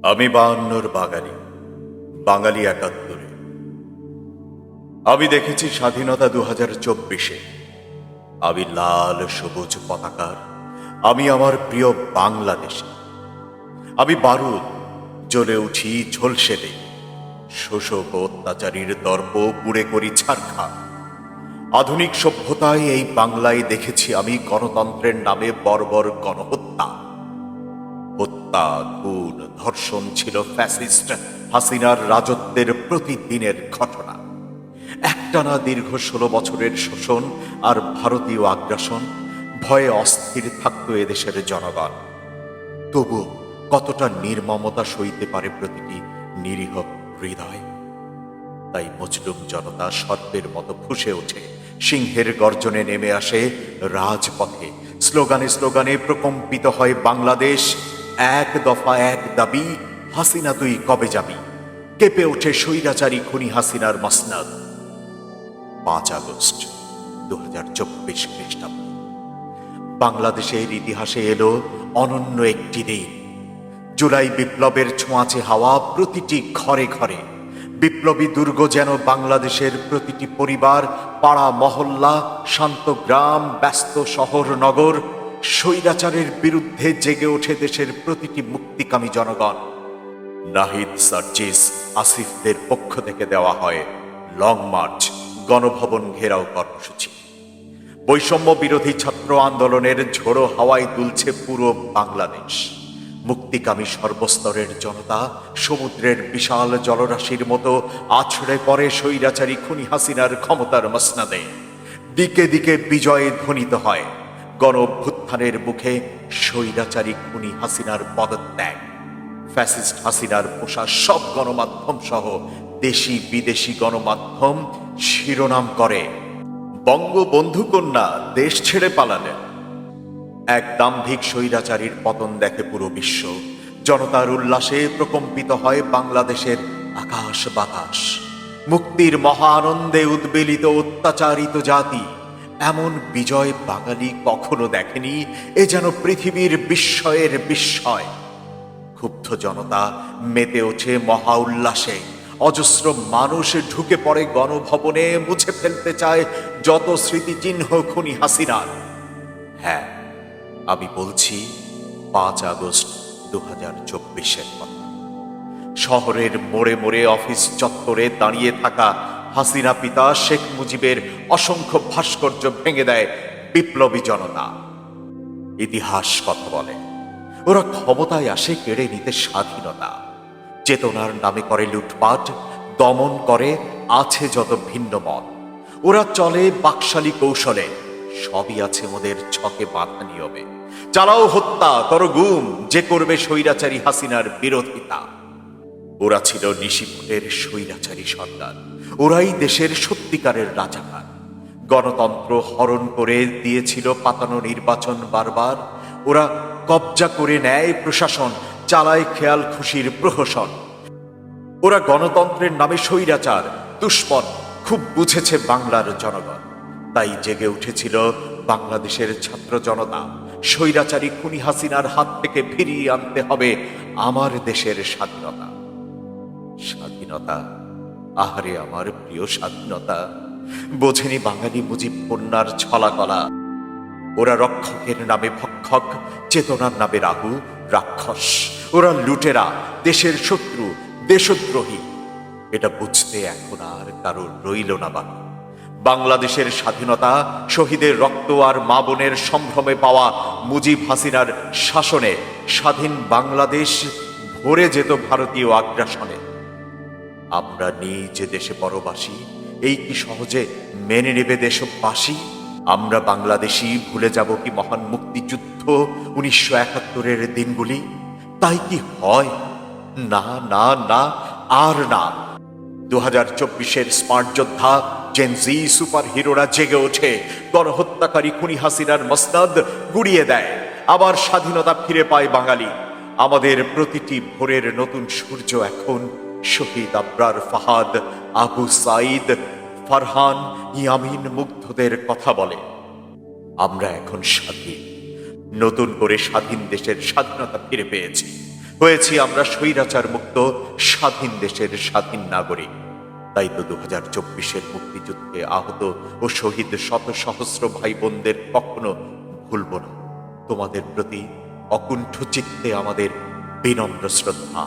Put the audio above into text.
আমি 52-র বাঙালি, বাঙালি 71-এ। আমি দেখেছি স্বাধীনতা 2024-এ। আমি লাল সবুজ পতাকার, আমি আমার প্রিয় বাংলাদেশে। আমি বারুদ, জ্বলে উঠি, ঝলসে দেই, শোষক ও অত্যাচারীর দর্প পুড়ে করি ছারখার। আধুনিক সভ্যতায় এই বাংলায় দেখেছি আমি গণতন্ত্রের নামে বর্বর গণহত্যা। হত্যা, খুন, ধর্ষণ ছিল ফ্যাসিস্ট হাসিনার রাজত্বের প্রতিদিনের ঘটনা। একটানা দীর্ঘ 16 বছরের শোষণ আর ভারতীয় আগ্রাসন, ভয়ে অস্থির থাকত এদেশের জনগণ। তবু কতটা নির্মমতা সইতে পারে প্রতিটি নিরীহ হৃদয়। তাই মজলুম জনতা সর্পের মতো ফুঁসে ওঠে, সিংহের গর্জনে নেমে আসে রাজপথে। স্লোগানে স্লোগানে প্রকম্পিত হয় বাংলাদেশ। এক দফা এক দাবি, হাসিনা তুই কবে যাবি। কেঁপে ওঠে স্বৈরাচারী খুনি হাসিনার মসনদ। 5 আগস্ট 2024 খ্রিস্টাব্দ। বাংলাদেশের ইতিহাসে এলো অনন্য একটি দিন। জুলাই বিপ্লবের ছোঁয়াচে হাওয়া প্রতিটি ঘরে ঘরে। বিপ্লবী দুর্গ যেন বাংলাদেশের প্রতিটি পরিবার, পাড়া মহল্লা, শান্ত গ্রাম, ব্যস্ত শহর নগর। স্বৈরাচারের বিরুদ্ধে জেগে ওঠে দেশের প্রতিটি মুক্তিকামী জনগণ। নাহিদ, সার্জিস, আসিফদের পক্ষ থেকে দেওয়া হয় লং মার্চ, গণভবন ঘেরাও কর্মসূচি। বৈষম্য বিরোধী ছাত্র আন্দোলনের ঝোড়ো হাওয়ায় দুলছে পুরো বাংলাদেশ। মুক্তিকামী সর্বস্তরের জনতা সমুদ্রের বিশাল জলরাশির মতো আছড়ে পড়ে স্বৈরাচারী খুনি হাসিনার ক্ষমতার মসনদে। দিকে দিকে বিজয়ে ধ্বনিত হয়। গণ অভ্যুত্থানের মুখে স্বৈরাচারী খুনি হাসিনার পদত্যাগ। ফ্যাসিস্ট হাসিনার পোষা সব গণমাধ্যম সহ দেশি বিদেশি গণমাধ্যম শিরোনাম করে, বঙ্গবন্ধু কন্যা দেশ ছেড়ে পালালেন। এক দাম্ভিক স্বৈরাচারীর পতন দেখে পুরো বিশ্ব। জনতার উল্লাসে প্রকম্পিত হয় বাংলাদেশের আকাশ বাতাস। মুক্তির মহা আনন্দে উদ্বেলিত অত্যাচারিত জাতি। এমন বিজয় বাঙালি কখনো দেখেনি। এ যেন পৃথিবীর বিস্ময়ের বিস্ময়। ক্ষুব্ধ জনতা মেতে ওঠে মহা উল্লাসে। অজস্র মানুষ ঢুকে পড়ে গণভবনে, মুছে ফেলতে চায় যত স্মৃতিচিহ্ন খুনি হাসিনার। হ্যাঁ, আমি বলছি 5 আগস্ট 2024-এর কথা। শহরের মোড়ে মোড়ে, অফিস চত্বরে দাঁড়িয়ে থাকা হাসিনা পিতা শেখ মুজিবের অসংখ্য ভাস্কর্য ভেঙে দেয় বিপ্লবী জনতা। ইতিহাস কথা বলে, ওরা ক্ষমতায় আসে কেড়ে নিতে স্বাধীনতা। চেতনার নামে করে লুটপাট, দমন করে আছে যত ভিন্ন মত। ওরা চলে বাকশালী কৌশলে, সবই আছে ওদের ছকে বাঁধা নিয়মে। চালাও হত্যা, করো গুম, যে করবে স্বৈরাচারী হাসিনার বিরোধিতা। ওরা ছিল নিশিপুরের স্বৈরাচারী সরকার। ওরাই দেশের সত্যিকারের রাজাকার। গণতন্ত্র হরণ করে দিয়েছিল পাতানো নির্বাচন বারবার। ওরা কবজা করে নেয় প্রশাসন, চালায় খেয়াল খুশির প্রহসন। ওরা গণতন্ত্রের নামে স্বৈরাচার, দুশ্মন খুব বুঝেছে বাংলার জনগণ। তাই জেগে উঠেছিল বাংলাদেশের ছাত্র জনতা। স্বৈরাচারী খুনি হাসিনার হাত থেকে ফিরিয়ে আনতে হবে আমার দেশের স্বাধীনতা। স্বাধীনতা, আহারে আমার প্রিয় স্বাধীনতা। বোঝেনি বাঙালি মুজিব কন্যার ছলাকলা। ওরা রক্ষকের নামে ভক্ষক, চেতনার নামে রাহু রাক্ষস। ওরা লুটেরা, দেশের শত্রু, দেশদ্রোহী। এটা বুঝতে এখন আর কারোর রইল না বাকি। বাংলাদেশের স্বাধীনতা, শহীদের রক্ত আর মা বোনের সম্ভ্রমে পাওয়া মুজিব হাসিনার শাসনে স্বাধীন বাংলাদেশ ভরে যেত ভারতীয় আগ্রাসনে। আমরা নিজ দেশে পরবাসী, এই কি সহজে মেনে নেবে দেশবাসী? আমরা বাংলাদেশি ভুলে যাব কি মহান মুক্তিযুদ্ধ 1971-এর দিনগুলি? তাই কি হয়? না না না, আর না। 2024-এর স্মার্ট যোদ্ধা জেনজি সুপার হিরোরা জেগে ওঠে, গণহত্যাকারী খুনি হাসিনার মসনদ গুড়িয়ে দেয়। আবার স্বাধীনতা ফিরে পায় বাঙালি। আমাদের প্রতিটি ভোরের নতুন সূর্য এখন শহীদ আবরার, ফাহাদ, আবু সাইদ, ফারহান, ইয়ামিন, মুগ্ধদের কথা বলে। আমরা এখন স্বাধীন, নতুন করে স্বাধীন দেশের স্বাধীনতা ফিরে পেয়েছি। হয়েছি আমরা স্বৈরাচার মুক্ত স্বাধীন দেশের স্বাধীন নাগরিক। তাই তো 2024-এর মুক্তিযুদ্ধে আহত ও শহীদ শত সহস্র ভাই বোনদের কখনো ভুলব না। তোমাদের প্রতি অকুণ্ঠ চিত্তে আমাদের বিনম্র শ্রদ্ধা।